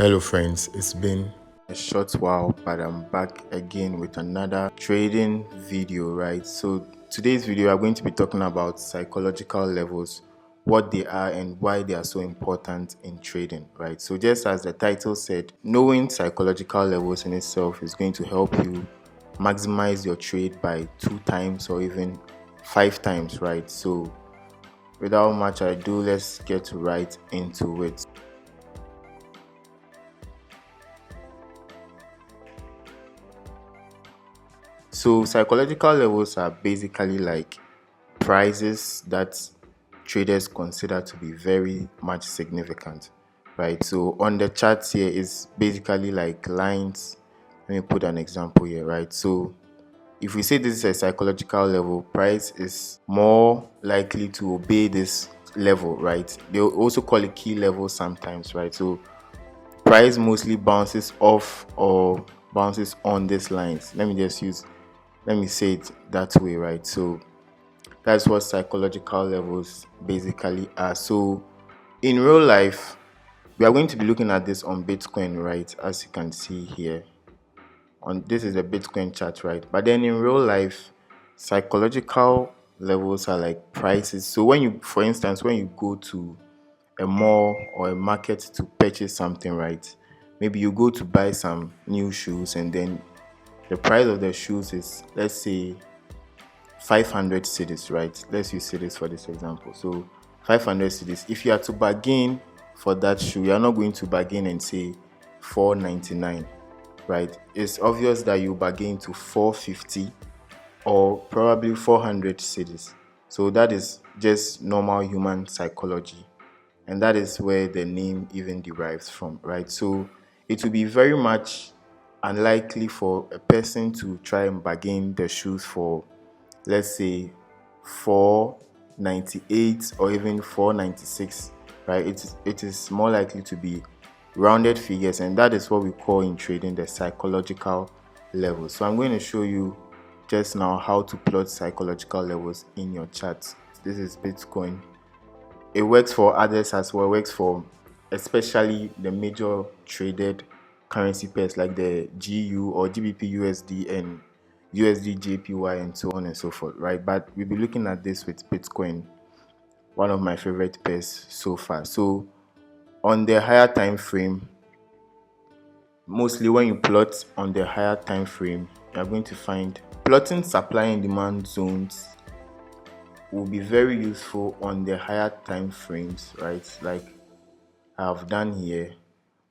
Hello friends, it's been a short while, but I'm back again with another trading video, right? So today's video, I'm going to be talking about psychological levels, what they are and why they are so important in trading, right? So just as the title said, knowing psychological levels in itself is going to help you maximize your trade by 2 times or even 5 times, right? So without much ado, let's get right into it. So psychological levels are basically like prices that traders consider to be very much significant, right? So on the charts here is basically like lines. Let me put an example here, right? So if we say this is a psychological level, price is more likely to obey this level, right? They also call it key level sometimes, right? So price mostly bounces off or bounces on these lines. Let me say it that way, right? So that's what psychological levels basically are. So in real life, we are going to be looking at this on Bitcoin, right? As you can see here, on this is a Bitcoin chart, right? But then in real life, psychological levels are like prices. So when you, for instance, when you go to a mall or a market to purchase something, right? Maybe you go to buy some new shoes, and then the price of the shoes is, let's say, 500 cedis, right? Let's use cedis for this example. So 500 cedis. If you are to bargain for that shoe, you are not going to bargain and say 499, right? It's obvious that you bargain to 450 or probably 400 cedis. So that is just normal human psychology, and that is where the name even derives from, right? So it will be very much unlikely for a person to try and bargain the shoes for, let's say, 498 or even 496, right? It is more likely to be rounded figures, and that is what we call in trading the psychological levels. So I'm going to show you just now how to plot psychological levels in your chart. This is Bitcoin. It works for others as well. It works for especially the major traded currency pairs like the GU or GBP USD and USD JPY and so on and so forth, right? But we'll be looking at this with Bitcoin, one of my favorite pairs so far. So on the higher time frame, mostly when you plot on the higher time frame, you're going to find plotting supply and demand zones will be very useful on the higher time frames, right? Like I've done here.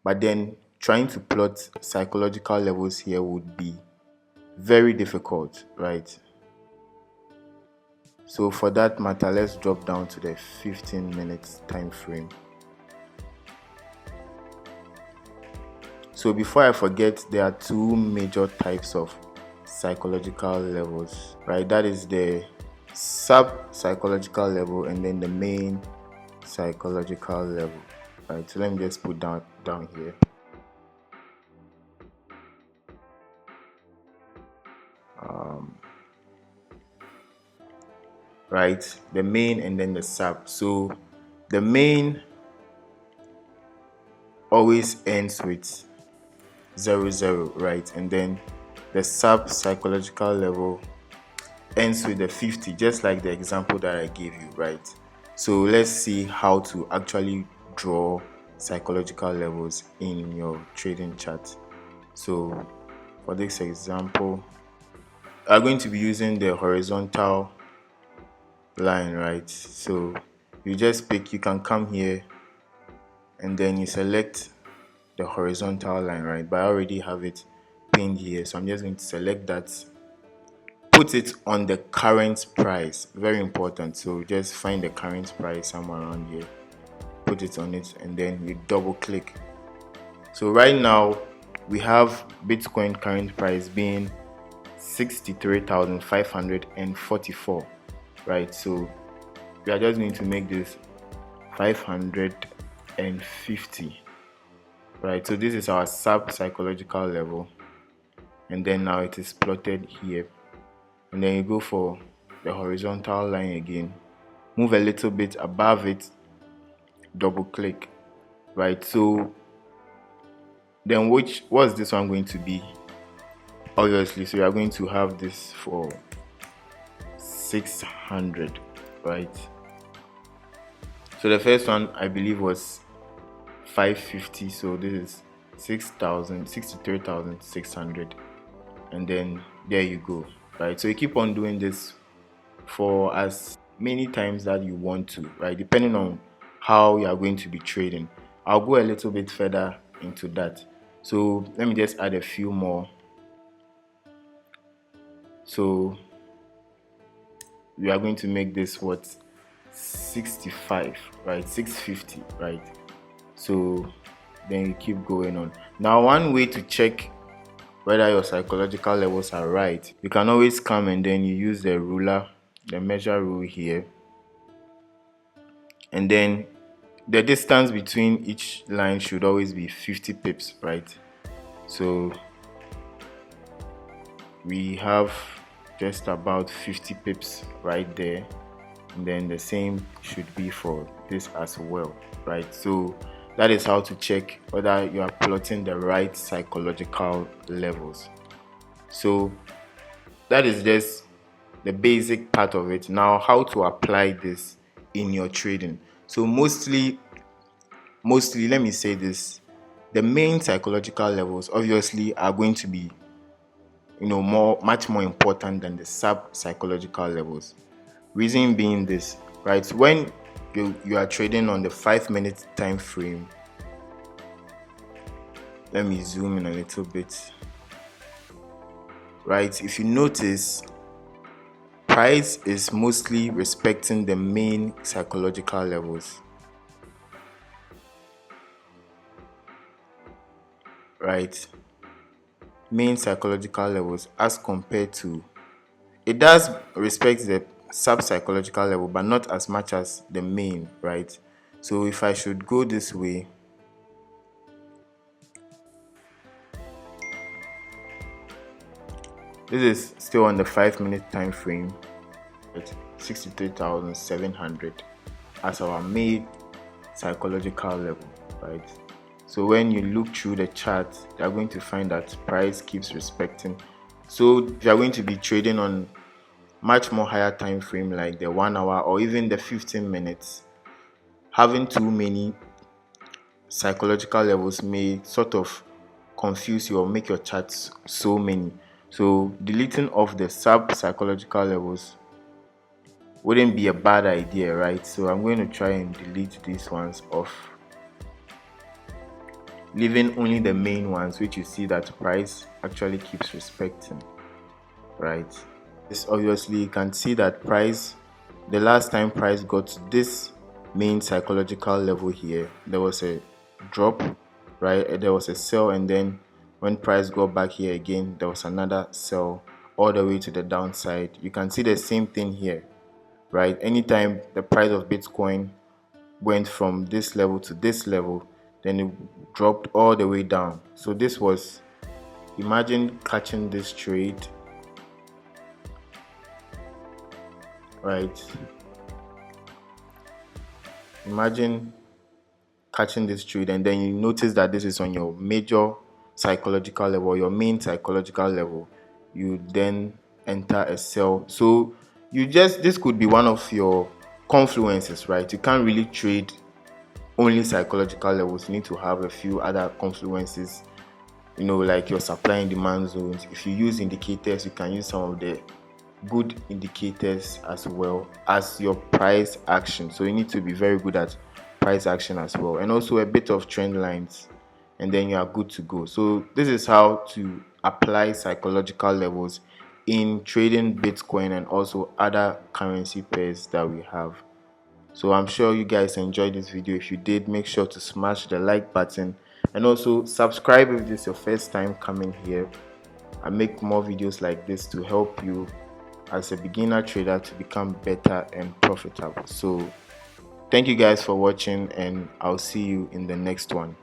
But then trying to plot psychological levels here would be very difficult, right? So for that matter, let's drop down to the 15 minutes time frame. So before I forget, there are two major types of psychological levels, right? That is the sub psychological level and then the main psychological level, right? So let me just put down here. Right, the main and then the sub. So the main always ends with 00, right? And then the sub psychological level ends with the 50, just like the example that I gave you, right? So let's see how to actually draw psychological levels in your trading chart. So for this example, I'm going to be using the horizontal line, right? So you just pick, you can come here and then you select the horizontal line, right? But I already have it pinned here, so I'm just going to select that, put it on the current price, very important. So just find the current price somewhere around here, put it on it, and then you double click. So right now we have Bitcoin current price being 63,544, right? So we are just going to make this 550, right? So this is our sub psychological level, and then now it is plotted here, and then you go for the horizontal line again, move a little bit above it, double click, right? So Then what's this one going to be? Obviously, so we are going to have this for 600, right? So the first one I believe was 550, so this is 63,600, and then there you go, right? So you keep on doing this for as many times that you want to, right? Depending on how you are going to be trading. I'll go a little bit further into that. So let me just add a few more. So we are going to make this what, 65, right? 650, right? So then you keep going on. Now one way to check whether your psychological levels are right, you can always come and then you use the ruler, the measure rule here, and then the distance between each line should always be 50 pips, right? So we have just about 50 pips right there, and then the same should be for this as well, right? So that is how to check whether you are plotting the right psychological levels. So that is just the basic part of it. Now, how to apply this in your trading. So mostly let me say this, the main psychological levels obviously are going to be, much more important than the sub psychological levels. Reason being this, right? When you are trading on the 5-minute time frame, let me zoom in a little bit, right? If you notice, price is mostly respecting the main psychological levels, right? Main psychological levels, as compared to, it does respect the sub psychological level, but not as much as the main, right? So if I should go this way, this is still on the 5-minute time frame at 63,700 as our main psychological level, right? So when you look through the chart, you're going to find that price keeps respecting. So if you're going to be trading on much more higher time frame, like the 1 hour or even the 15 minutes, having too many psychological levels may sort of confuse you or make your charts so many. So deleting off the sub psychological levels wouldn't be a bad idea, right? So I'm going to try and delete these ones off, leaving only the main ones, which you see that price actually keeps respecting, right? This obviously, you can see that price, the last time price got to this main psychological level here, there was a drop, right? There was a sell, and then when price got back here again, there was another sell all the way to the downside. You can see the same thing here, right? Anytime the price of Bitcoin went from this level to this level, then it dropped all the way down. So this was, imagine catching this trade, right? Imagine catching this trade, and then you notice that this is on your major psychological level, your main psychological level. You then enter a sell. So this could be one of your confluences, right? You can't really trade only psychological levels. You need to have a few other confluences, like your supply and demand zones. If you use indicators, you can use some of the good indicators as well as your price action. So you need to be very good at price action as well, and also a bit of trend lines, and then you are good to go. So this is how to apply psychological levels in trading Bitcoin and also other currency pairs that we have. So I'm sure you guys enjoyed this video. If you did, make sure to smash the like button, and also subscribe if this is your first time coming here. I make more videos like this to help you as a beginner trader to become better and profitable. So thank you guys for watching, and I'll see you in the next one.